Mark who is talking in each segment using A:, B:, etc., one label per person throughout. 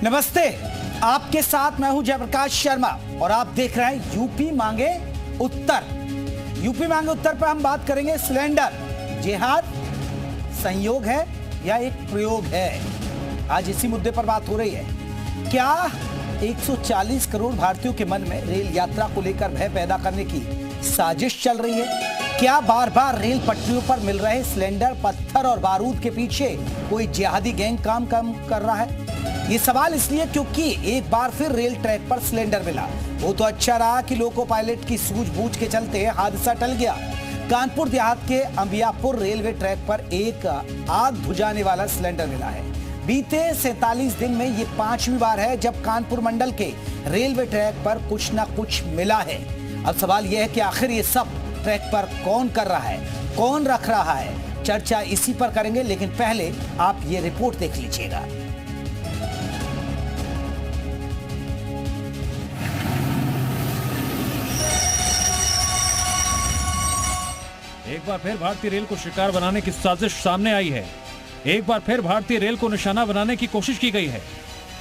A: नमस्ते, आपके साथ मैं हूं जयप्रकाश शर्मा और आप देख रहे हैं यूपी मांगे उत्तर। यूपी मांगे उत्तर पर हम बात करेंगे सिलेंडर जिहाद संयोग है या एक प्रयोग है। आज इसी मुद्दे पर बात हो रही है। क्या 140 करोड़ भारतीयों के मन में रेल यात्रा को लेकर भय पैदा करने की साजिश चल रही है? क्या बार बार रेल पटरियों पर मिल रहे सिलेंडर, पत्थर और बारूद के पीछे कोई जिहादी गैंग काम कर रहा है? ये सवाल इसलिए क्योंकि एक बार फिर रेल ट्रैक पर सिलेंडर मिला। वो तो अच्छा रहा कि लोको पायलट की सूझबूझ के चलते हादसा टल गया। कानपुर देहात के अंबियापुर रेलवे ट्रैक पर एक आग बुझाने वाला सिलेंडर मिला है। बीते 47 दिन में ये 5वीं बार है जब कानपुर मंडल के रेलवे ट्रैक पर कुछ ना कुछ मिला है। अब सवाल यह है कि आखिर ये सब ट्रैक पर कौन कर रहा है, कौन रख रहा है? चर्चा इसी पर करेंगे, लेकिन पहले आप ये रिपोर्ट देख लीजिएगा।
B: एक बार फिर भारतीय रेल को शिकार बनाने की साजिश सामने आई है। एक बार फिर भारतीय रेल को निशाना बनाने की कोशिश की गई है।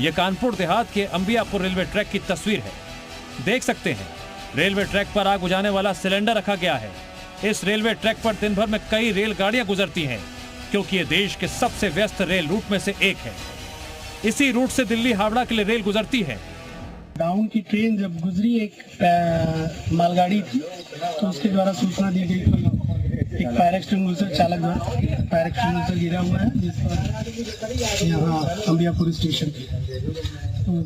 B: यह कानपुर देहात के अंबियापुर रेलवे ट्रैक की तस्वीर है। देख सकते हैं रेलवे ट्रैक पर आग बुझाने वाला सिलेंडर रखा गया है। इस रेलवे ट्रैक पर दिन भर में कई रेलगाड़ियां गुजरती हैं, क्योंकि ये देश के सबसे व्यस्त रेल रूट में से एक है। इसी रूट से दिल्ली हावड़ा के लिए रेल गुजरती है।
C: डाउन की ट्रेन जब गुजरी, एक मालगाड़ी थी, तो उसके द्वारा सूचना दी गई। एक फायर एक्सटिंग्विशर चालक द्वारा फायर एक्सटिंग्विशर गिरा हुआ है जिस पर यहाँ अंबियापुर स्टेशन तो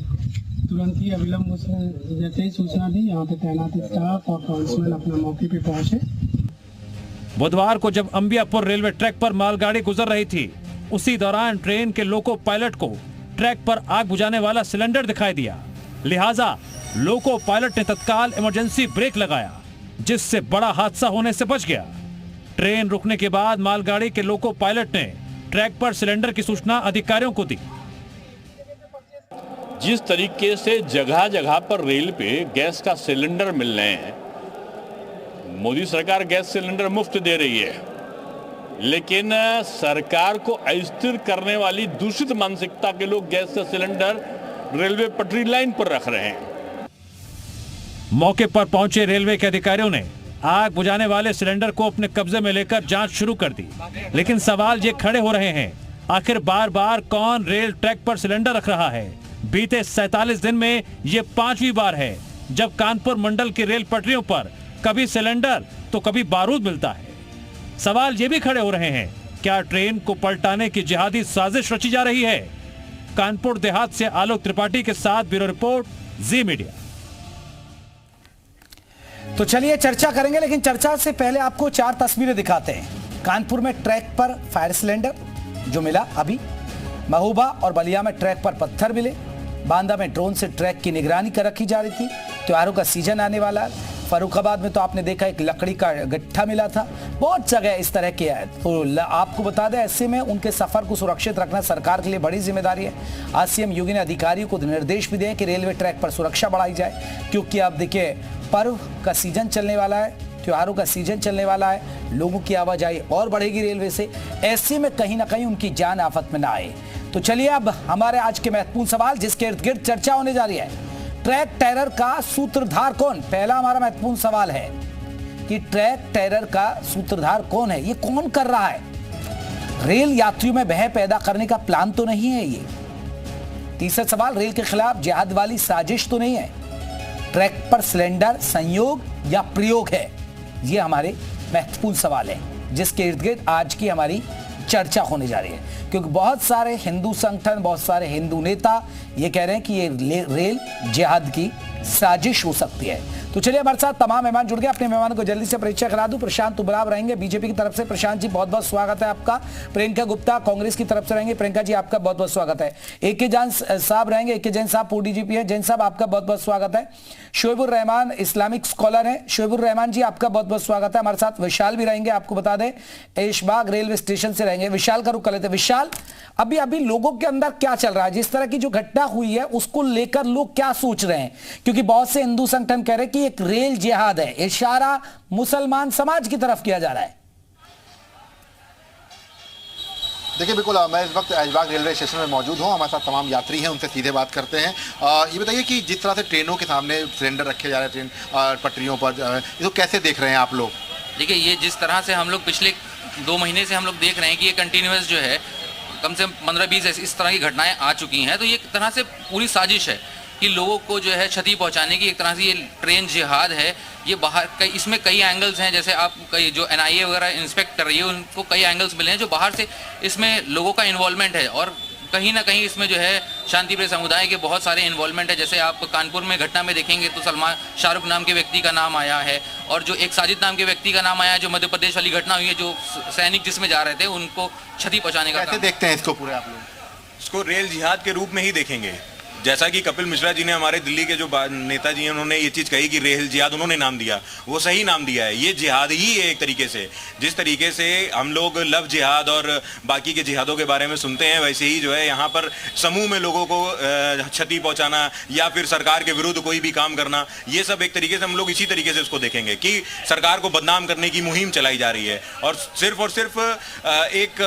C: तुरंत ही अविलंब उसने जैसे ही सूचना दी, यहाँ पे तैनात स्टाफ और काउंसलमैन अपने मौके पे पहुंचे।
B: बुधवार को जब अंबियापुर रेलवे ट्रैक पर मालगाड़ी गुजर रही थी, उसी दौरान ट्रेन के लोको पायलट को ट्रैक पर आग बुझाने वाला सिलेंडर दिखाई दिया। लिहाजा लोको पायलट ने तत्काल इमरजेंसी ब्रेक लगाया, जिससे बड़ा हादसा होने से बच गया। ट्रेन रुकने के बाद मालगाड़ी के लोको पायलट ने ट्रैक पर सिलेंडर की सूचना अधिकारियों को दी।
D: जिस तरीके से जगह जगह पर रेल पे गैस का सिलेंडर मिल रहे हैं, मोदी सरकार गैस सिलेंडर मुफ्त दे रही है, लेकिन सरकार को अस्थिर करने वाली दूषित मानसिकता के लोग गैस का सिलेंडर रेलवे पटरी लाइन पर रख रहे हैं।
B: मौके पर पहुंचे रेलवे के अधिकारियों ने आग बुझाने वाले सिलेंडर को अपने कब्जे में लेकर जांच शुरू कर दी। लेकिन सवाल ये खड़े हो रहे हैं, आखिर बार बार कौन रेल ट्रैक पर सिलेंडर रख रहा है? बीते 47 दिन में ये 5वीं बार है जब कानपुर मंडल की रेल पटरियों पर कभी सिलेंडर तो कभी बारूद मिलता है। सवाल ये भी खड़े हो रहे हैं, क्या ट्रेन को पलटाने की जिहादी साजिश रची जा रही है? कानपुर देहात से आलोक त्रिपाठी के साथ ब्यूरो रिपोर्ट, जी मीडिया।
A: तो चलिए चर्चा करेंगे, लेकिन चर्चा से पहले आपको 4 तस्वीरें दिखाते हैं। कानपुर में ट्रैक पर फायर सिलेंडर जो मिला अभी, महोबा और बलिया में ट्रैक पर पत्थर मिले, बांदा में ड्रोन से ट्रैक की निगरानी कर रखी जा रही थी। त्योहारों का सीजन आने वाला है। फर्रुखाबाद में तो आपने देखा एक लकड़ी का गट्ठा मिला था। बहुत जगह इस तरह के है। तो आपको बता दें, ऐसे में उनके सफर को सुरक्षित रखना सरकार के लिए बड़ी जिम्मेदारी है। आज सीएम योगी ने अधिकारियों को निर्देश भी दिए कि रेलवे ट्रैक पर सुरक्षा बढ़ाई जाए, क्योंकि अब देखिए पर्व का सीजन चलने वाला है, त्योहारों का सीजन चलने वाला है, लोगों की आवाजाही और बढ़ेगी रेलवे से। ऐसे में कहीं ना कहीं उनकी जान आफत में ना आए। तो चलिए अब हमारे आज के महत्वपूर्ण सवाल, जिसके इर्द गिर्द चर्चा होने जा रही है, ट्रैक टेरर का सूत्रधार कौन? पहला हमारा महत्वपूर्ण सवाल है कि ट्रैक टेरर का सूत्रधार कौन है? ये कौन कर रहा है? रेल यात्रियों में भय पैदा करने का प्लान तो नहीं है ये? तीसरा सवाल, रेल के खिलाफ जिहाद वाली साजिश तो नहीं है? ट्रैक पर सिलेंडर संयोग या प्रयोग है? ये हमारे महत्वपूर्ण सवाल है, जिसके इर्द गिर्द आज की हमारी चर्चा होने जा रही है। क्योंकि बहुत सारे हिंदू संगठन, बहुत सारे हिंदू नेता ये कह रहे हैं कि ये रेल जिहाद की साजिश हो सकती है। तो चलिए हमारे साथ तमाम मेहमान जुड़ गए। अपने मेहमान को जल्दी से परिचय करा दूं। प्रशांत उबराव रहेंगे बीजेपी की तरफ से। प्रशांत जी बहुत बहुत स्वागत है आपका। प्रियंका गुप्ता कांग्रेस की तरफ से रहेंगे। प्रियंका जी आपका बहुत बहुत स्वागत है। ए.के. जैन साहब रहेंगे। ए.के. जैन साहब पूर्व डीजीपी है। जैन साहब आपका बहुत बहुत स्वागत है। शोएबुर रहमान इस्लामिक स्कॉलर है। शोएबुर रहमान जी आपका बहुत बहुत स्वागत है। हमारे साथ विशाल भी रहेंगे। आपको बता दें ऐशबाग रेलवे स्टेशन से रहेंगे। विशाल का रुख कर लेते हैं। विशाल, अभी लोगों के अंदर क्या चल रहा है? जिस तरह की जो घटना हुई है उसको लेकर लोग क्या सोच रहे हैं? क्योंकि बहुत से हिंदू संगठन कह रहे हैं कि एक रेल जिहाद है, इशारा मुसलमान समाज की तरफ किया जा रहा है।
E: देखिए बिल्कुल, मैं इस वक्त ऐशबाग रेलवे स्टेशन में मौजूद हूँ। हमारे साथ तमाम यात्री हैं, उनसे सीधे बात करते हैं। ये बताइए कि जिस तरह से ट्रेनों के सामने सिलेंडर रखे जा रहे हैं ट्रेन पटरियों पर, इसको कैसे देख रहे हैं आप लोग?
F: देखिए, ये जिस तरह से हम लोग पिछले 2 महीने से हम लोग देख रहे हैं कि ये कंटिन्यूस जो है कम से कम 15-20 इस तरह की घटनाएं आ चुकी हैं, तो ये एक तरह से पूरी साजिश है कि लोगों को जो है क्षति पहुंचाने की। एक तरह से ये ट्रेन जिहाद है। ये बाहर इसमें कई एंगल्स हैं, जैसे आप कई जो NIA वगैरह इंस्पेक्ट कर रही है उनको कई एंगल्स मिले हैं जो बाहर से इसमें लोगों का इन्वॉल्वमेंट है, और कहीं ना कहीं इसमें जो है शांतिप्रिय समुदाय के बहुत सारे इन्वॉल्वमेंट है। जैसे आप कानपुर में घटना में देखेंगे तो शाहरुख नाम के व्यक्ति का नाम आया है, और जो एक साजिद नाम के व्यक्ति का नाम आया है, जो मध्य प्रदेश वाली घटना हुई है, जो सैनिक जिसमें जा रहे थे उनको क्षति पहुंचाने का।
E: कैसे देखते हैं इसको पूरे आप लोग?
G: इसको रेल जिहाद के रूप में ही देखेंगे। जैसा कि कपिल मिश्रा जी ने, हमारे दिल्ली के जो नेता जी हैं, उन्होंने ये चीज़ कही कि रेल जिहाद उन्होंने नाम दिया, वो सही नाम दिया है। ये जिहाद ही है एक तरीके से। जिस तरीके से हम लोग लव जिहाद और बाकी के जिहादों के बारे में सुनते हैं, वैसे ही जो है यहाँ पर समूह में लोगों को क्षति पहुँचाना या फिर सरकार के विरुद्ध कोई भी काम करना, ये सब एक तरीके से हम लोग इसी तरीके से उसको देखेंगे कि सरकार को बदनाम करने की मुहिम चलाई जा रही है, और सिर्फ एक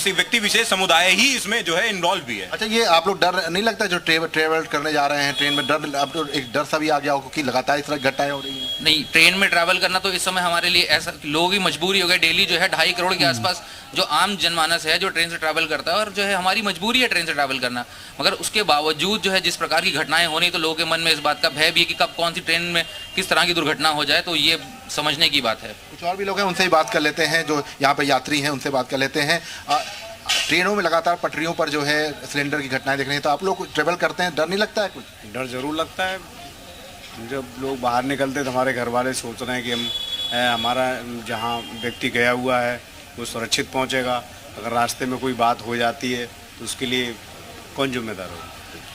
G: व्यक्ति विशेष समुदाय ही इसमें जो है इन्वॉल्व भी है।
E: अच्छा, ये आप लोग डर नहीं लगता जो ट्रेवल करने जा रहे हैं ट्रेन में, डर अब तो एक डर सा भी आ गया हो कि लगातार इस तरह घटनाएं हो रही हैं?
F: नहीं, ट्रेन में ट्रैवल करना तो इस समय हमारे लिए ऐसा लोगों की मजबूरी हो गई। डेली जो है 2.5 करोड़ के आसपास जो आम जनमानस है जो ट्रेन से ट्रैवल करता है, और जो है हमारी मजबूरी है ट्रेन से ट्रैवल करना। मगर उसके बावजूद जो है जिस प्रकार की घटनाएं हो रही, तो लोगों के मन में इस बात का भय भी है कि कब कौन सी ट्रेन में किस तरह की दुर्घटना हो जाए, तो ये समझने की बात है।
E: कुछ और भी लोग हैं, उनसे ही बात कर लेते हैं, जो यहाँ पे यात्री हैं उनसे बात कर लेते हैं। ट्रेनों में लगातार पटरियों पर जो है सिलेंडर की घटनाएं देख रहे हैं, तो आप लोग ट्रेवल करते हैं, डर नहीं लगता है कुछ?
H: डर जरूर लगता है। जब लोग बाहर निकलते तो हमारे घर वाले सोच रहे हैं कि हमारा जहाँ व्यक्ति गया हुआ है वो सुरक्षित पहुँचेगा, अगर रास्ते में कोई बात हो जाती है तो उसके लिए कौन जिम्मेदार होगा?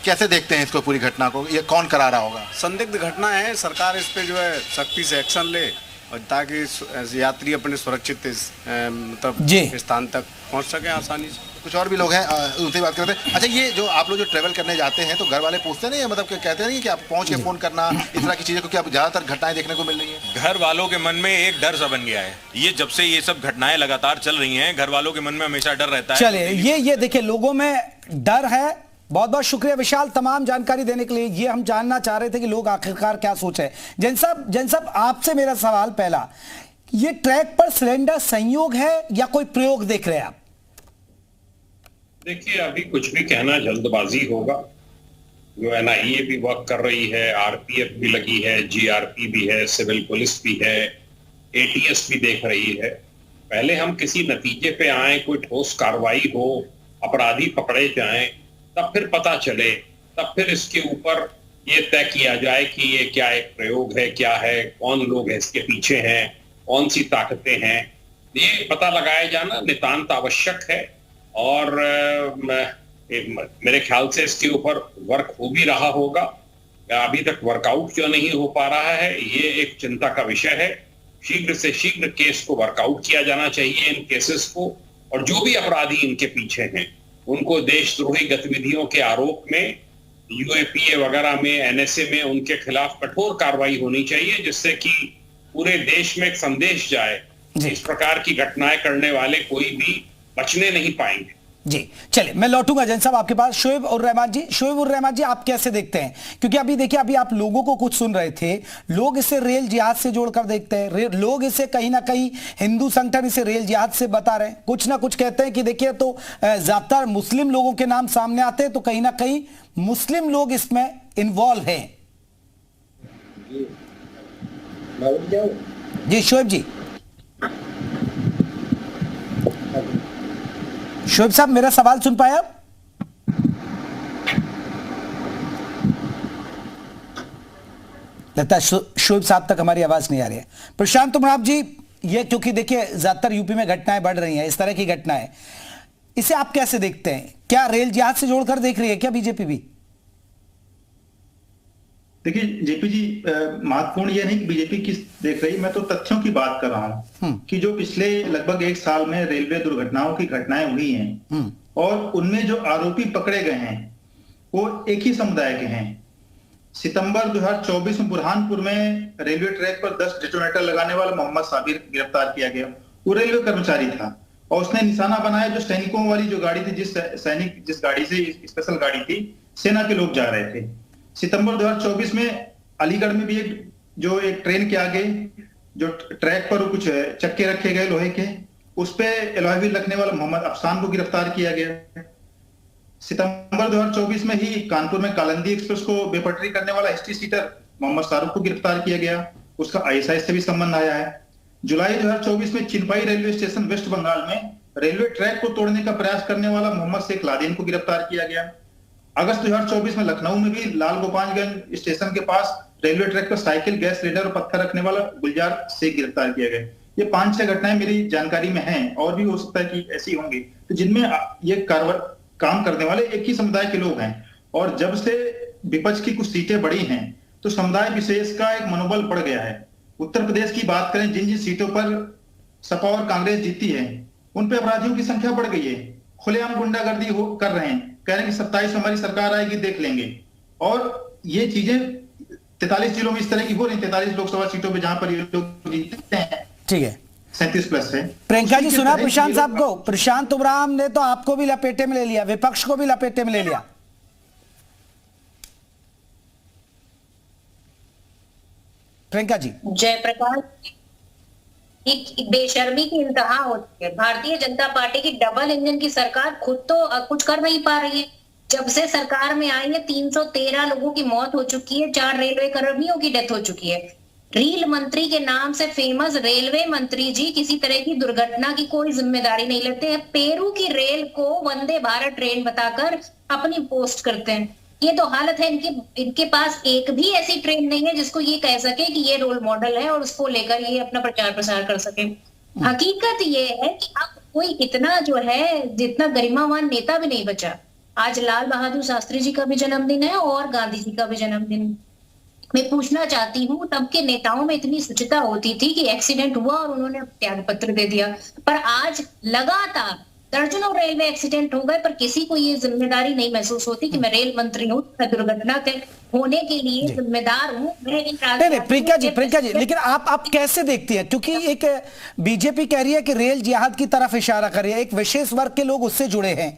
E: कैसे देखते हैं इसको, पूरी घटना को? ये कौन करा रहा होगा?
H: संदिग्ध घटना है, सरकार इस पे जो है सख्ती से एक्शन ले, और ताकि यात्री अपने सुरक्षित मतलब स्थान तक पहुंच सके आसानी से।
E: कुछ और भी लोग हैं, उनसे बात करते हैं। अच्छा, ये जो आप लोग जो ट्रेवल करने जाते हैं तो घर वाले पूछते नहीं है, मतलब कहते नहीं कि आप पहुंच के फोन करना, इस तरह की चीजें, क्योंकि अब ज्यादातर घटनाएं देखने को मिल रही है?
G: घर वालों के मन में एक डर सा बन गया है। ये जब से ये सब घटनाएं लगातार चल रही हैं, घर वालों के मन में हमेशा डर रहता है।
A: चलिए, ये देखिए, लोगों में डर है। बहुत बहुत शुक्रिया विशाल तमाम जानकारी देने के लिए। ये हम जानना चाह रहे थे कि लोग आखिरकार क्या सोचे। जैन साहब, आपसे मेरा सवाल पहला, ये ट्रैक पर सिलेंडर संयोग है या कोई प्रयोग देख रहे हैं आप?
I: देखिए, अभी कुछ भी कहना जल्दबाजी होगा। जो NIA भी वर्क कर रही है, RPF भी लगी है, GRP भी है, सिविल पुलिस भी है, ATS भी देख रही है। पहले हम किसी नतीजे पे आए, कोई ठोस कार्रवाई हो, अपराधी पकड़े जाएं, तब फिर पता चले, तब फिर इसके ऊपर ये तय किया जाए कि ये क्या एक प्रयोग है, क्या है, कौन लोग है इसके पीछे हैं, कौन सी ताकतें हैं। ये पता लगाया जाना नितांत आवश्यक है, और मेरे ख्याल से इसके ऊपर वर्क हो भी रहा होगा। अभी तक वर्कआउट क्यों नहीं हो पा रहा है, ये एक चिंता का विषय है। शीघ्र से शीघ्र केस को वर्कआउट किया जाना चाहिए, इन केसेस को, और जो भी अपराधी इनके पीछे हैं उनको देशद्रोही गतिविधियों के आरोप में UAPA वगैरह में, NSA में उनके खिलाफ कठोर कार्रवाई होनी चाहिए, जिससे कि पूरे देश में एक संदेश जाए, इस प्रकार की घटनाएं करने वाले कोई भी बचने नहीं पाएंगे।
A: जी, चलिए मैं लौटूंगा जैन साहब आपके पास। शोएब उर रहमान जी, आप कैसे देखते हैं? क्योंकि अभी देखिए, अभी आप लोगों को कुछ सुन रहे थे, लोग इसे रेल जिहाद से जोड़कर देखते हैं, लोग इसे कहीं ना कहीं हिंदू संगठन इसे रेल जिहाद से बता रहे हैं, कुछ ना कुछ कहते हैं कि देखिए, तो ज्यादातर मुस्लिम लोगों के नाम सामने आते हैं, तो कहीं ना कहीं मुस्लिम लोग इसमें इन्वॉल्व हैं। जी शोएब जी, शोएब साहब मेरा सवाल सुन पाए आप? लगता है शोएब साहब तक हमारी आवाज नहीं आ रही है। प्रशांत उमराव जी, ये क्योंकि देखिए ज्यादातर यूपी में घटनाएं बढ़ रही हैं, इस तरह की घटनाएं, इसे आप कैसे देखते हैं? क्या रेल जिहाद से जोड़कर देख रही है क्या बीजेपी भी?
J: देखिए जेपी जी, महत्वपूर्ण यह नहीं कि बीजेपी किस देख रही, मैं तो तथ्यों की बात कर रहा हूं कि जो पिछले लगभग 1 साल में रेलवे दुर्घटनाओं की घटनाएं हुई हैं और उनमें जो आरोपी पकड़े गए हैं वो एक ही समुदाय के हैं। सितंबर 2024 में बुरहानपुर में रेलवे ट्रैक पर 10 डेटोनेटर लगाने वाला मोहम्मद साबिर गिरफ्तार किया गया। वो रेलवे कर्मचारी था और उसने निशाना बनाया जो सैनिकों वाली जो गाड़ी थी, जिस गाड़ी से, स्पेशल गाड़ी थी, सेना के लोग जा रहे थे। सितंबर 2024 में अलीगढ़ में भी एक ट्रेन के आगे जो ट्रैक पर कुछ चक्के रखे गए लोहे के, उस पे एलॉय व्हील रखने वाला मोहम्मद अफसान को गिरफ्तार किया गया। सितंबर 2024 में ही कानपुर में कालिंदी एक्सप्रेस को बेपटरी करने वाला हिस्ट्री सीटर मोहम्मद शाहरुख को गिरफ्तार किया गया, उसका आईएसआई से भी संबंध आया है। जुलाई 2024 में चिनपाई रेलवे स्टेशन वेस्ट बंगाल में रेलवे ट्रैक को तोड़ने का प्रयास करने वाला मोहम्मद शेख लादेन को गिरफ्तार किया गया। अगस्त 2024 में लखनऊ में भी लाल गोपालगंज स्टेशन के पास रेलवे ट्रैक पर साइकिल, गैस सिलेंडर और पत्थर रखने वाला गुलजार शेख गिरफ्तार किया गया। ये 5-6 घटनाएं मेरी जानकारी में हैं, और भी हो सकता है कि ऐसी होंगी, तो जिनमें ये काम करने वाले एक ही समुदाय के लोग हैं। और जब से विपक्ष की कुछ सीटें बढ़ी हैं तो समुदाय विशेष का एक मनोबल बढ़ गया है। उत्तर प्रदेश की बात करें, जिन जिन सीटों पर सपा और कांग्रेस जीती है उन पे अपराधियों की संख्या बढ़ गई है, खुलेआम गुंडागर्दी कर रहे हैं, कह रहे हैं कि 27 में हमारी सरकार आएगी, देख लेंगे। और ये चीजें 43 जिलों में इस तरह की हो रही, 43 लोकसभा सीटों पे जहां पर ये लोग जीतते हैं।
A: ठीक है,
J: 37+ है।
A: प्रियंका जी सुना प्रशांत साहब को? प्रशांत उमराम ने तो आपको भी लपेटे में ले लिया, विपक्ष को भी लपेटे में ले लिया। प्रियंका जी।
K: जयप्रकाश, बेशर्मी की इंतहा होती है। भारतीय जनता पार्टी की डबल इंजन की सरकार खुद तो कुछ कर नहीं पा रही है। जब से सरकार में आई है 313 लोगों की मौत हो चुकी है, 4 रेलवे कर्मियों की डेथ हो चुकी है। रेल मंत्री के नाम से फेमस रेलवे मंत्री जी किसी तरह की दुर्घटना की कोई जिम्मेदारी नहीं लेते हैं। पेरू की रेल को वंदे भारत ट्रेन बताकर अपनी पोस्ट करते हैं। ये तो हालत है इनके पास एक भी ऐसी ट्रेन नहीं है जिसको ये कह सके कि ये रोल मॉडल है और उसको लेकर ये अपना प्रचार प्रसार कर सके। हकीकत ये है कि अब कोई इतना जो है जितना गरिमावान नेता भी नहीं बचा। आज लाल बहादुर शास्त्री जी का भी जन्मदिन है और गांधी जी का भी जन्मदिन। मैं पूछना चाहती हूँ, तब के नेताओं में इतनी शुचिता होती थी कि एक्सीडेंट हुआ और उन्होंने त्याग पत्र दे दिया, पर आज लगातार दर्जनों रेलवे एक्सीडेंट हो गए, पर किसी को ये जिम्मेदारी नहीं महसूस होती कि मैं रेल मंत्री हूँ, दुर्घटना के होने के लिए जिम्मेदार हूँ।
A: नहीं प्रियंका जी, लेकिन आप कैसे देखती है? क्योंकि एक बीजेपी कह रही है कि रेल जिहाद की तरफ इशारा कर रही है, एक विशेष वर्ग के लोग उससे जुड़े हैं।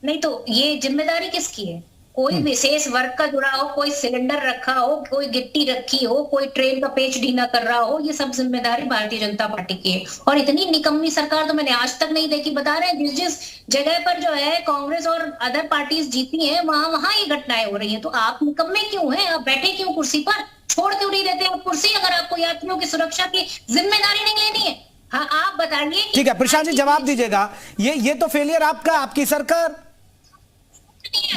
K: नहीं तो ये जिम्मेदारी किसकी है? कोई विशेष वर्ग का जुड़ा हो, कोई सिलेंडर रखा हो, कोई गिट्टी रखी हो, कोई ट्रेन का पेच ढीला कर रहा हो, ये सब जिम्मेदारी भारतीय जनता पार्टी की है। और इतनी निकम्मी सरकार तो मैंने आज तक नहीं देखी। बता रहे हैं जिस जगह पर जो है कांग्रेस और अदर पार्टीज जीती हैं वहां ये घटनाएं हो रही हैं। तो आप निकम्मे क्यों हैं? आप बैठे क्यों कुर्सी पर? छोड़ क्यों नहीं देते आप कुर्सी, अगर आपको यात्रियों की सुरक्षा की जिम्मेदारी नहीं लेनी है? हाँ आप बताइए।
A: ठीक है प्रशांत जी जवाब दीजिएगा। ये तो फेलियर आपका, आपकी सरकार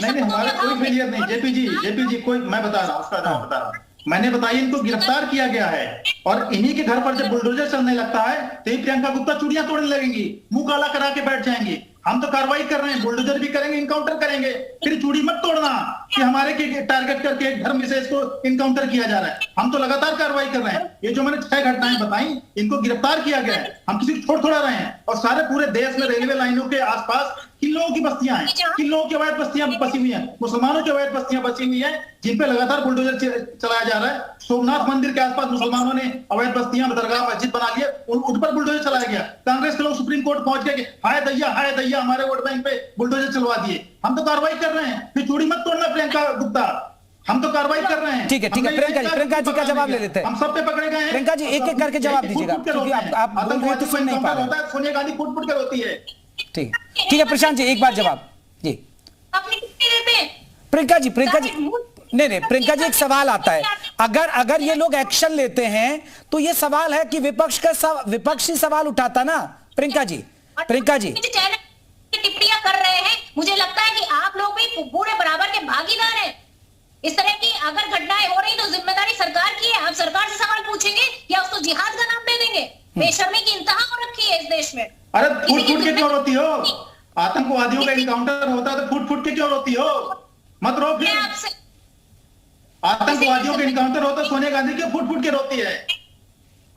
J: नहीं, हमारा कोई फेलियर नहीं। जेपी जी कोई, मैं बता रहा हूँ उसका जवाब बता रहा हूँ। मैंने बताया इनको गिरफ्तार किया गया है और इन्हीं के घर पर जब बुलडोजर चलने लगता है तो ही प्रियंका गुप्ता चूड़ियां तोड़ने लगेंगी, मुंह काला करा के बैठ जाएंगी। हम तो कार्रवाई कर रहे हैं, बुलडोजर भी करेंगे, इनकाउंटर करेंगे। फिर चूड़ी मत तोड़ना कि हमारे के टारगेट करके एक धर्म विशेष को इनकाउंटर किया जा रहा है। हम तो लगातार कार्रवाई कर रहे हैं। ये जो मैंने 6 घटनाएं बताई, इनको गिरफ्तार किया गया है। हम किसी को छोड़ थोड़ा रहे हैं। और सारे पूरे देश में रेलवे लाइनों के आसपास किन लोगों की बस्तियां हैं, किन लोगों की अवैध बस्तियां बसी हुई हैं, मुसलमानों की अवैध बस्तियां बसी हुई हैं जिन पे लगातार बुलडोजर चलाया जा रहा है। सोमनाथ मंदिर के आसपास मुसलमानों ने अवैध बस्तियां, दरगाह, मस्जिद बना लिए, उन पर बुलडोजर चलाया गया। कांग्रेस के लोग सुप्रीम कोर्ट पहुंच गए, हाय दैया हमारे वोट बैंक पे बुलडोजर चलवा दिए। हम तो कार्रवाई कर रहे हैं। फिर चूड़ी मत तोड़ना प्रियंका गुप्ता, हम तो कार्रवाई कर रहे हैं।
A: ठीक है प्रियंका जी का जवाब ले लेते हैं।
J: हम सब पे पकड़े गए हैं।
A: प्रियंका जी एक एक करके जवाब दीजिएगा क्योंकि आप बोल रहे हैं तो सुन नहीं पा रहे हैं।
J: सोनिया गांधी फुट कर होती है।
A: ठीक है प्रशांत जी एक बार जवाब जी। प्रियंका जी नहीं प्रियंका जी एक सवाल आता है, अगर ये लोग एक्शन लेते हैं तो ये सवाल है कि विपक्ष ही सवाल उठाता ना। प्रियंका जी
K: टिप्पणियां कर रहे हैं, मुझे लगता है कि आप लोग भी पूरे बराबर के भागीदार हैं। इस तरह की अगर घटनाएं हो रही तो जिम्मेदारी सरकार की है। आप सरकार से सवाल पूछेंगे या उसको जिहाद का नाम दे देंगे? बेशर्मी की इंतहा हो रखी है इस देश में।
J: अरे फुट के क्यों रोती हो? आतंकवादियों का इनकाउंटर होता है तो फुट के क्यों रोती हो? मत रो। फिर आतंकवादियों का इनकाउंटर होता है, सोनिया गांधी क्यों फुट के रोती है?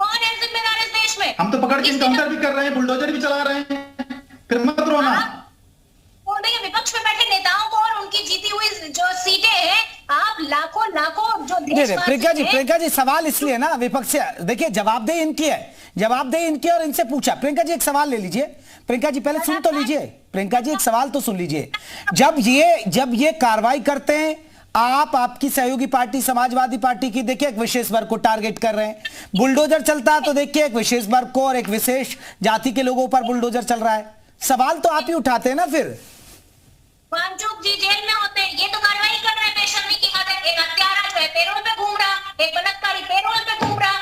K: कौन है जिम्मेदार इस देश में?
J: हम तो पकड़ के इनकाउंटर भी कर रहे हैं, बुलडोजर भी चला रहे हैं। फिर मत रोना।
K: विपक्ष में बैठे नेताओं को और उनकी जीती हुई जो सीटें हैं, आप लाखों जो
A: प्रियंका जी सवाल इसलिए ना विपक्ष से, देखिए जवाबदेही इनकी है। जवाब दें इनके और इनसे पूछा। प्रियंका जी एक सवाल ले लीजिए। प्रियंका जी पहले सुन तो लीजिए। प्रियंका जी एक सवाल तो सुन लीजिए। जब ये कार्रवाई करते हैं आपकी सहयोगी पार्टी समाजवादी पार्टी की, देखिए एक विशेष वर्ग को टारगेट कर रहे हैं। बुलडोजर चलता है तो देखिए एक विशेष वर्ग को और एक विशेष जाति के लोगों पर बुलडोजर चल रहा है। सवाल तो आप ही उठाते हैं ना फिर।
K: वांगचुक जी जेल में होते हैं, ये तो कार्रवाई कर रहे हैं बेशर्मी की हद है। एक हत्यारा जो है पेरोल पे घूम रहा, एक बलात्कारी पेरोल पे घूम रहा,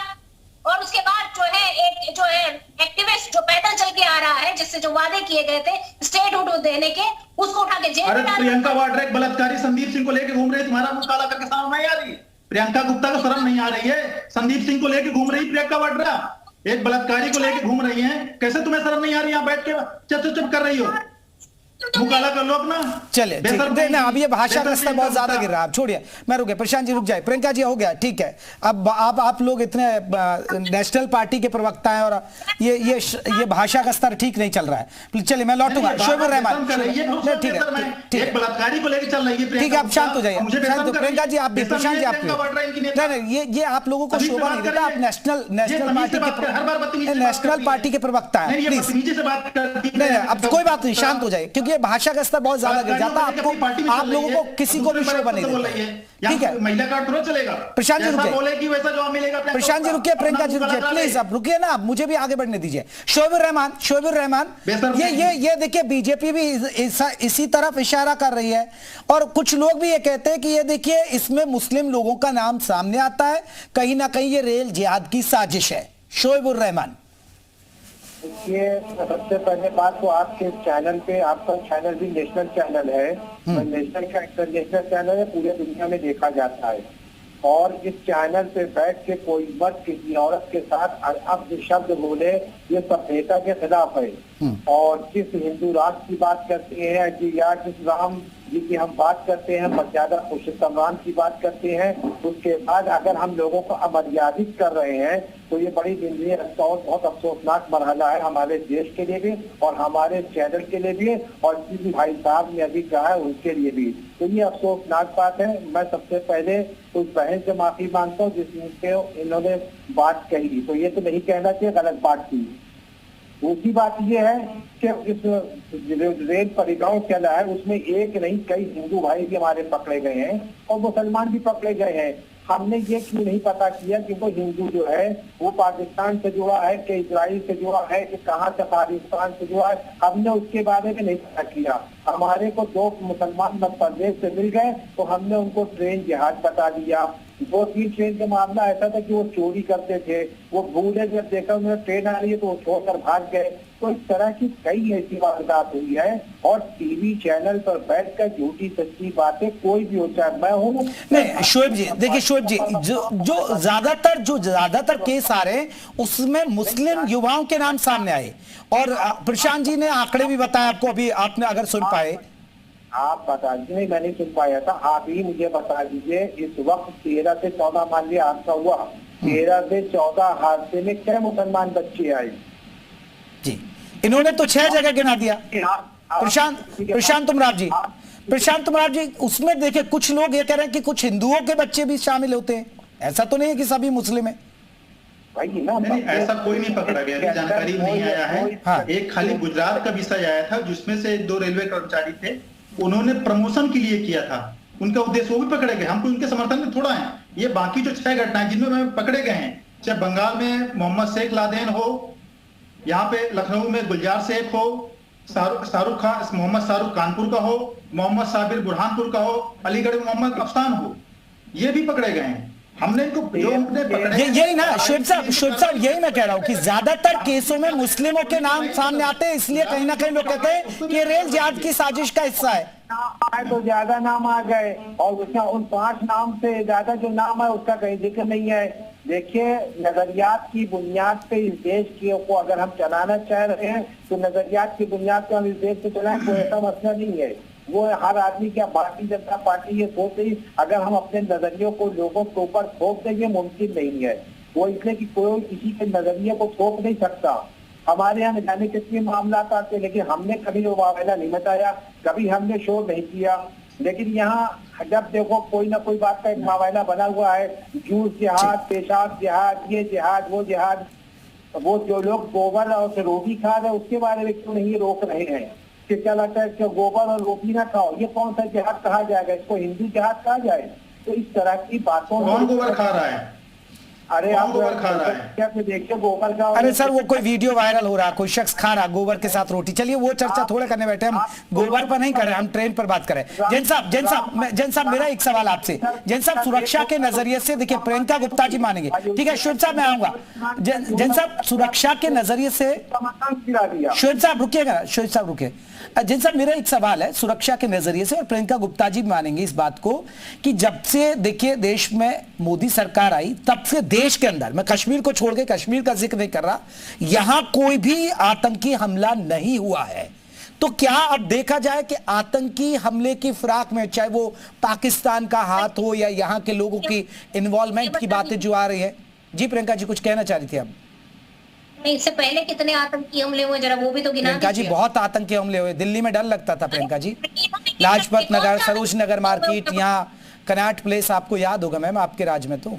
K: और उसके बाद जो है एक जो है एक्टिविस्ट जो पैदल चल के आ रहा है, जिससे जो वादे किए गए थे स्टेटहुड देने के, उसको उठा के जेल में डाल।
J: प्रियंका वाड्रा एक बलात्कारी संदीप सिंह को लेके घूम रही है, तुम्हारा मुंह काला करके सामने नहीं आ रही। प्रियंका गुप्ता को शर्म नहीं आ रही है? संदीप सिंह को लेके घूम रही प्रियंका वाड्रा, एक बलात्कारी को लेके घूम रही है, कैसे तुम्हें शर्म नहीं आ रही? यहाँ बैठ के चुप कर रही हो, मुकाला कर लो अपना।
A: चलिए देखना, अब ये भाषा का स्तर बहुत ज्यादा गिर रहा है। आप छोड़िए, मैं रुके। प्रशांत जी रुक जाए। प्रियंका जी हो गया, ठीक है। अब आप लोग इतने नेशनल पार्टी के प्रवक्ता हैं और ये भाषा का स्तर ठीक नहीं चल रहा है। चलिए मैं लौटूंगा। शोएबुर रहमान, ठीक है,
J: बलात्कारी को लेकर चल रही है,
A: ठीक है, आप शांत हो जाइए। प्रियंका जी आप भी, प्रशांत जी आप नहीं, ये आप लोगों को शोभा नहीं देता। आप नेशनल पार्टी के प्रवक्ता हैं, प्लीज। नहीं, अब कोई बात नहीं, शांत हो जाइए, क्योंकि भाषा का स्तर बहुत ज्यादा गिर जाता है। आप लोगों को किसी को भी शोभा नहीं देता, ठीक है।
J: महिला कार्ड थोड़ा चलेगा।
A: प्रशांत जी रुकिए,
J: वैसा जवाब मिलेगा।
A: प्रशांत जी रुकिए, प्रियंका जी रुकिए, प्लीज आप रुकिए ना, आप मुझे भी आगे बढ़ने दीजिए। शोएबुर रहमान, ये देखिए बीजेपी भी इसी तरफ इशारा कर रही है और कुछ लोग भी ये कहते हैं कि ये देखिए इसमें मुस्लिम लोगों का नाम सामने आता है, कहीं ना कहीं ये रेल जिहाद की साजिश है। शोएबुर रहमान,
L: ये सबसे पहले बात तो आपके चैनल पे, आपका चैनल भी नेशनल चैनल है, नेशनल का इंटरनेशनल चैनल है, पूरे दुनिया में देखा जाता है। और इस चैनल पे बैठ के कोई मर्द किसी औरत के साथ अपने शब्द बोले, ये सभ्यता के खिलाफ है। और जिस हिंदू राष्ट्र की बात करते हैं या जिस राम जी की हम बात करते हैं, मर्यादा पुरुषोत्तम राम की बात करते हैं, उसके बाद अगर हम लोगों को अमर्यादित कर रहे हैं तो ये बड़ी निंदनीय और बहुत अफसोसनाक मरहला है हमारे देश के लिए भी और हमारे चैनल के लिए भी, और जिस भाई साहब ने अभी कहा है उनके लिए भी। तो ये अफसोसनाक बात है। मैं सबसे पहले उस बहन से माफी मांगता हूँ जिसने इन्होंने बात कही, तो ये तो नहीं कहना चाहिए गलत बात की। दूसरी बात यह है कि इस रेल परिवहन चला है उसमें एक नहीं कई हिंदू भाई भी हमारे पकड़े गए हैं और मुसलमान भी पकड़े गए हैं। हमने ये क्यों नहीं पता किया कि वो हिंदू जो है वो पाकिस्तान से जुड़ा है कि इजराइल से जुड़ा है कि कहाँ से पाकिस्तान से जुड़ा है, हमने उसके बारे में नहीं पता किया। हमारे को 2 मुसलमान मध्य प्रदेश से मिल गए तो हमने उनको ट्रेन जिहाद बता दिया। 2-3 ट्रेन का मामला ऐसा था कि वो चोरी करते थे, वो भूले जब देखा उन्होंने ट्रेन आ रही है तो वो छोड़कर भाग गए। तो इस तरह की कई ऐसी वारदात हुई है और टीवी चैनल पर बैठकर झूठी सच्ची बातें कोई भी होता है, मैं हूँ
A: नहीं। शोएब जी देखिए, शोएब जी जो ज्यादातर केस आ रहे हैं उसमें मुस्लिम युवाओं के नाम सामने आए और प्रशांत जी ने आंकड़े भी बताए आपको, अभी आपने अगर सुन पाए
L: आप बता दीजिए। नहीं, मैं नहीं सुन पाया था, आप ही मुझे बता दीजिए। इस वक्त 13 से 14 मान लिया हादसा हुआ, 13 से 14 हादसे में क्या मुसलमान बच्चे आए
A: जी? इन्होंने तो 6 जगह गिना दिया। प्रशांत तुमराव जी, उसमें देखिए कुछ लोग ये कह रहे हैं कि कुछ हिंदुओं के बच्चे भी शामिल होते हैं, ऐसा तो नहीं है कि सभी मुस्लिम है
L: भाई ना।
J: नहीं, ऐसा कोई नहीं पकड़ा गया, जानकारी नहीं आया है। हाँ। एक खाली गुजरात का विषय आया था जिसमें से 2 रेलवे कर्मचारी थे, उन्होंने प्रमोशन के लिए किया था, उनका उद्देश्य, वो भी पकड़े गए। हम कोई उनके समर्थन में थोड़ा है। ये बाकी जो 6 घटनाएं जिनमें पकड़े गए हैं, चाहे बंगाल में मोहम्मद शेख लादेन हो, यहाँ पे लखनऊ में गुलजार शेख हो, शाहरुख खान मोहम्मद शाहरुख कानपुर का हो, मोहम्मद साबिर बुरहानपुर का हो, अलीगढ़ में मोहम्मद अफसान हो, ये भी पकड़े गए हैं। हमने इनको
A: यही ना शोएब साहब यही मैं कह रहा हूँ कि ज्यादातर केसों में मुस्लिमों के नाम सामने आते हैं, इसलिए कहीं ना कहीं लोग कहते हैं कि रेल जिहाद की साजिश का हिस्सा है।
L: तो ज्यादा नाम आ गए और उसका उन 5 नाम से ज्यादा जो नाम है उसका कहीं जिक्र नहीं है। देखिए, नजरियात की बुनियाद पे इस देश को अगर हम चलाना चाह रहे हैं तो नजरियात की बुनियाद पे हम इस देश को चलाएं, कोई ऐसा मसला नहीं है। वो हर आदमी क्या, भारतीय जनता पार्टी ये सोच रही अगर हम अपने नजरियों को लोगों के ऊपर थोप देंगे मुमकिन नहीं है। वो इसलिए कि कोई किसी के नजरिए को थोप नहीं सकता। हमारे यहाँ जाने कितने मामला आते, लेकिन हमने कभी वो मामला नहीं बताया, कभी हमने शोर नहीं किया। लेकिन यहाँ जब देखो कोई ना कोई बात का एक मामला बना हुआ है, जूस जिहाद, पेशाब जिहाद, ये जिहाद, वो जिहाद। वो जो लोग गोबर और रोटी खा रहे हैं उसके बारे में क्यों नहीं रोक रहे हैं? कि क्या लगता है कि गोबर और रोटी ना खाओ, ये कौन सा जिहाद कहा जाएगा? इसको हिंदू जिहाद कहा जाए? तो इस तरह की बातों
J: कौन गोबर खा रहा है?
L: अरे आप
J: गोबर खा रहा है?
L: क्या देखिए गोबर का,
A: अरे सर वो कोई वीडियो वायरल हो रहा है, कोई शख्स खा रहा गोबर के साथ रोटी। चलिए वो चर्चा थोड़ा करने बैठे, हम गोबर पर नहीं कर रहे, हम ट्रेन पर बात करें। जैन साहब मेरा एक सवाल आपसे, जैन साहब सुरक्षा के नजरिए से देखिए प्रियंका गुप्ता जी मानेंगे, ठीक है शुएब साहब मैं आऊंगा। जैन साहब सुरक्षा के नजरिए से, शुएब साहब रुकिएगा, शुएब साहब रुकिए। जैन साहब मेरा एक सवाल है सुरक्षा के नजरिए से, और प्रियंका गुप्ता जी मानेंगे इस बात को कि जब से देखिए देश में मोदी सरकार आई तब से देश के अंदर, मैं कश्मीर को छोड़ के कश्मीर का जिक्र नहीं कर रहा, यहां कोई भी आतंकी हमला नहीं हुआ है। तो क्या अब देखा जाए कि आतंकी हमले की फिराक में चाहे वो पाकिस्तान का हाथ हो या यहां के लोगों की इन्वॉल्वमेंट की बातें जो आ रही है। जी प्रियंका जी कुछ कहना चाह रही थी आप?
K: नहीं, इससे पहले कितने आतंकी हमले हुए जरा वो भी तो गिना
A: प्रियंका जी बहुत आतंकी हमले हुए, दिल्ली में डर लगता था प्रियंका जी, लाजपत नगर, सरोज नगर मार्केट, यहाँ कनॉट प्लेस, आपको याद होगा मैम आपके राज में तो।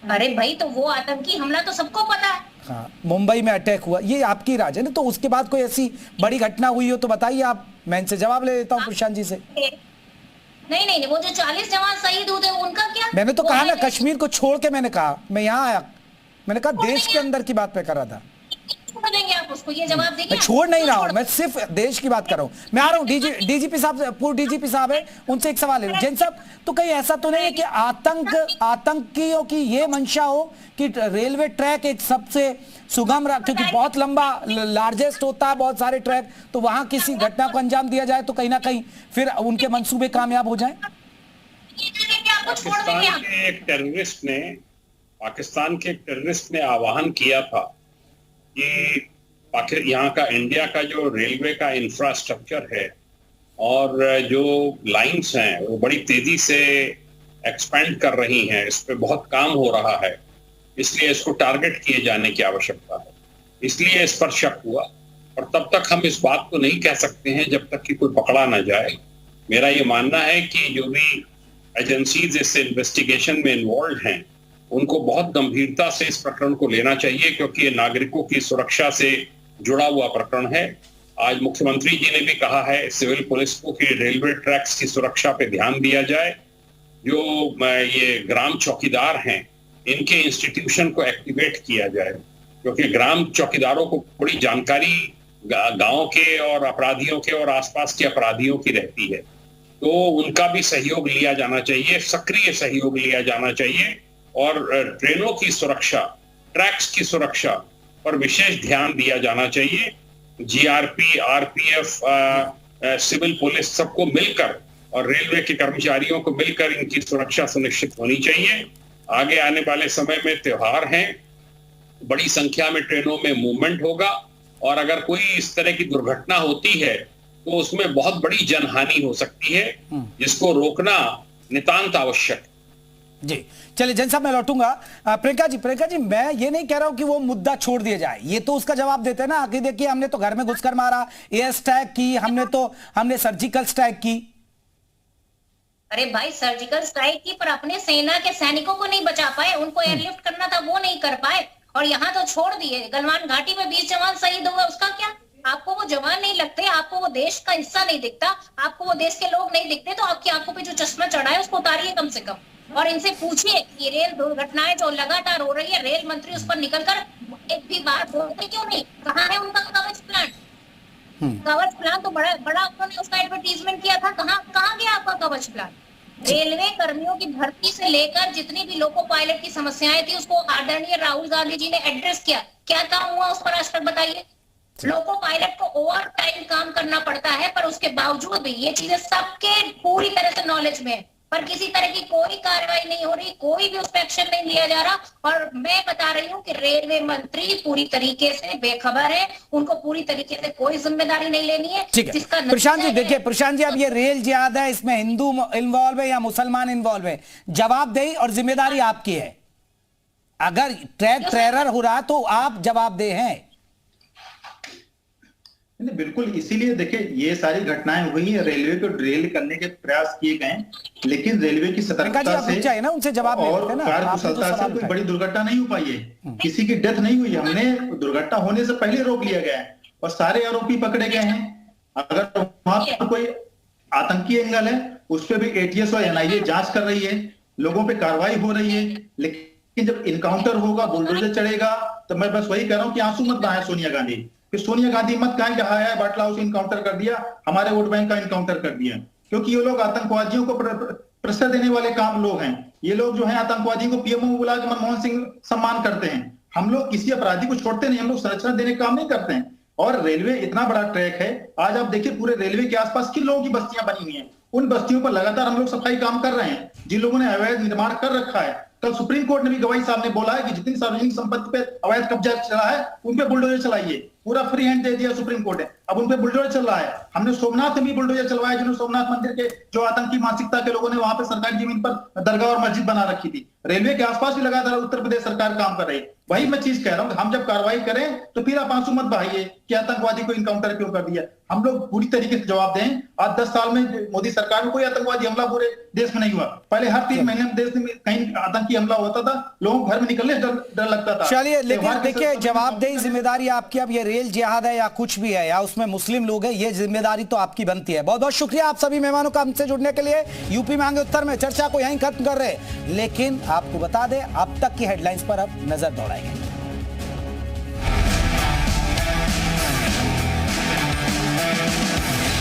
K: अरे भाई तो वो आतंकी हमला तो सबको पता है।
A: हाँ मुंबई में अटैक हुआ, ये आपकी राज है ना, तो उसके बाद कोई ऐसी बड़ी घटना हुई हो तो बताइए आप, मैं इनसे जवाब ले लेता हूँ प्रशांत जी से।
K: नहीं, वो जो 40 जवान शहीद हुए उनका क्या?
A: मैंने तो कहा ना कश्मीर को छोड़ के, मैंने कहा मैं यहाँ आया, मैंने कहा देश के अंदर की बात पे कर रहा था।
K: छोड़ देंगे आप उसको, ये जवाब देंगे?
A: मैं छोड़ नहीं रहा हूं, मैं सिर्फ देश की बात कर रहा हूं। मैं आ रहा हूं डीजीपी साहब, पूर्व डीजीपी साहब है, उनसे एक सवाल है। जैन साहब तो कहीं ऐसा तो नहीं है कि आतंकियों की ये मंशा हो कि रेलवे ट्रैक एक सबसे सुगम, क्योंकि बहुत लंबा लार्जेस्ट होता है, बहुत सारे ट्रैक, तो वहां किसी घटना को अंजाम दिया जाए तो कहीं ना कहीं फिर उनके मंसूबे कामयाब हो जाए?
I: पाकिस्तान के एक टेररिस्ट ने आह्वान किया था कि यहाँ का, इंडिया का जो रेलवे का इंफ्रास्ट्रक्चर है और जो लाइंस हैं वो बड़ी तेजी से एक्सपेंड कर रही हैं, इस पे बहुत काम हो रहा है, इसलिए इसको टारगेट किए जाने की आवश्यकता है, इसलिए इस पर शक हुआ। और तब तक हम इस बात को नहीं कह सकते हैं जब तक कि कोई पकड़ा ना जाए। मेरा ये मानना है कि जो भी एजेंसीज इस इन्वेस्टिगेशन में इन्वॉल्व हैं उनको बहुत गंभीरता से इस प्रकरण को लेना चाहिए, क्योंकि ये नागरिकों की सुरक्षा से जुड़ा हुआ प्रकरण है। आज मुख्यमंत्री जी ने भी कहा है सिविल पुलिस को कि रेलवे ट्रैक्स की सुरक्षा पे ध्यान दिया जाए। जो ये ग्राम चौकीदार हैं इनके इंस्टीट्यूशन को एक्टिवेट किया जाए, क्योंकि ग्राम चौकीदारों को बड़ी जानकारी गांव के और अपराधियों के और आसपास के अपराधियों की रहती है, तो उनका भी सहयोग लिया जाना चाहिए, सक्रिय सहयोग लिया जाना चाहिए। और ट्रेनों की सुरक्षा, ट्रैक्स की सुरक्षा पर विशेष ध्यान दिया जाना चाहिए। जीआरपी, आरपीएफ, सिविल पुलिस सबको मिलकर और रेलवे के कर्मचारियों को मिलकर इनकी सुरक्षा सुनिश्चित होनी चाहिए। आगे आने वाले समय में त्योहार हैं, बड़ी संख्या में ट्रेनों में मूवमेंट होगा, और अगर कोई इस तरह की दुर्घटना होती है तो उसमें बहुत बड़ी जनहानि हो सकती है, जिसको रोकना नितांत आवश्यक।
A: जी चलिए जैन साहब मैं लौटूंगा। प्रियंका जी मैं ये नहीं कह रहा हूं कि वो मुद्दा छोड़ दिया जाए, ये तो उसका जवाब देते हैं ना कि देखिए हमने तो घर में घुसकर मारा, एयर स्ट्राइक की, हमने सर्जिकल स्ट्राइक की।
K: अरे भाई सर्जिकल स्ट्राइक की, पर अपने सेना के सैनिकों को नहीं बचा पाए, उनको एयरलिफ्ट करना था वो नहीं कर पाए, और यहाँ तो छोड़ दिए। गलवान घाटी में 20 जवान शहीद हुए, उसका क्या? आपको वो जवान नहीं लगते, आपको वो देश का हिस्सा नहीं दिखता, आपको वो देश के लोग नहीं दिखते, तो आपकी आंखों पे जो चश्मा चढ़ा है उसको उतारिए कम से कम, और इनसे पूछिए कि रेल दुर्घटनाएं जो लगातार हो रही है, रेल मंत्री उस पर निकलकर एक भी बार बोलते क्यों नहीं? कहाँ है उनका कवच प्लान? कवच प्लान तो बड़ा उन्होंने उसका एडवर्टीजमेंट किया था, कहाँ गया आपका कवच प्लान? रेलवे कर्मियों की भर्ती से लेकर जितनी भी लोको पायलट की समस्याएं थी उसको आदरणीय राहुल गांधी जी ने एड्रेस किया। क्या काम हुआ उस पर आज तक बताइए? लोको पायलट को ओवर टाइम काम करना पड़ता है, पर उसके बावजूद भी ये चीजें सबके पूरी तरह से नॉलेज में है, पर किसी तरह की कोई कार्रवाई नहीं हो रही, कोई भी उस पर एक्शन नहीं लिया जा रहा। और मैं बता रही हूँ कि रेलवे मंत्री पूरी तरीके से बेखबर है, उनको पूरी तरीके से कोई जिम्मेदारी नहीं लेनी है।
A: जिसका प्रशांत जी देखिए, प्रशांत जी अब ये रेल जिहाद है, इसमें हिंदू इन्वॉल्व है या मुसलमान इन्वॉल्व है, जवाबदेही और जिम्मेदारी आपकी है। अगर ट्रैक टेरर हो रहा तो आप जवाबदेह हैं।
J: नहीं, बिल्कुल, इसीलिए देखिए ये सारी घटनाएं हुई हैं, रेलवे को ड्रिल करने के प्रयास किए गए, लेकिन रेलवे की सतर्कता से
A: ना उनसे जवाब
J: और कार्यकुशलता से कोई बड़ी दुर्घटना नहीं हो पाई है। किसी की डेथ नहीं हुई, हमने दुर्घटना होने से पहले रोक लिया गया है और सारे आरोपी पकड़े गए हैं। अगर वहां पर कोई आतंकी एंगल है उस पर भी एटीएस और एनआईए जांच कर रही है, लोगों पे कार्रवाई हो रही है, लेकिन जब इनकाउंटर होगा, बुलडोजर चढ़ेगा, तो मैं बस वही कह रहा हूं कि आंसू मत बहाए सोनिया गांधी, कि सोनिया गांधी मत कहें कि हाय बाटला हाउस इनकाउंटर कर दिया, हमारे वोट बैंक का इनकाउंटर कर दिया, क्योंकि ये लोग आतंकवादियों को प्रश्रय देने वाले काम लोग हैं। ये लोग जो है आतंकवादियों को पीएमओ बुला के मनमोहन सिंह सम्मान करते हैं। हम लोग किसी अपराधी को छोड़ते नहीं, हम लोग संरक्षण देने का काम नहीं करते हैं। और रेलवे इतना बड़ा ट्रैक है, आज आप देखिए पूरे रेलवे के आसपास किन लोगों की बस्तियां बनी हुई हैं, उन बस्तियों पर लगातार हम लोग सफाई काम कर रहे हैं। जिन लोगों ने अवैध निर्माण कर रखा है, कल सुप्रीम कोर्ट ने भी गवाही साहब ने बोला है कि जितनी सार्वजनिक संपत्ति पे अवैध कब्जा चला है उन पे बुलडोजर चलाइए, पूरा फ्री हैंड दे दिया सुप्रीम कोर्ट ने, अब उन पे बुलडोजर चल रहा है। हमने सोमनाथ में भी बुलडोजर चलवाया, जिन्होंने सोमनाथ मंदिर के जो आतंकी मानसिकता के लोगों ने वहां पे सरकारी जमीन पर दरगाह और मस्जिद बना रखी थी। रेलवे के आसपास भी लगातार उत्तर प्रदेश सरकार काम कर रही है। वही मैं चीज कह रहा हूँ, हम जब कार्रवाई करें तो फिर आप आंसू मत बहाइए कि आतंकवादी को इनकाउंटर क्यों कर दिया। हम लोग पूरी तरीके से जवाब दें। आज 10 साल में मोदी सरकार में कोई आतंकवादी हमला पूरे देश में नहीं हुआ। पहले हर 3 महीने में देश में कहीं आतंकी हमला होता था, लोगों को घर में निकलने डर लगता था।
A: चलिए, लेकिन देखिए जवाबदेही जिम्मेदारी आपकी, अब ये रेल जिहाद है या कुछ भी है या उसमें मुस्लिम लोग हैं, ये जिम्मेदारी तो आपकी बनती है। बहुत बहुत शुक्रिया आप सभी मेहमानों का हमसे जुड़ने के लिए। यूपी मांगे उत्तर में चर्चा को यहीं खत्म कर रहे, लेकिन आपको बता दें अब तक की हेडलाइंस पर अब नजर दौड़ाएंगे।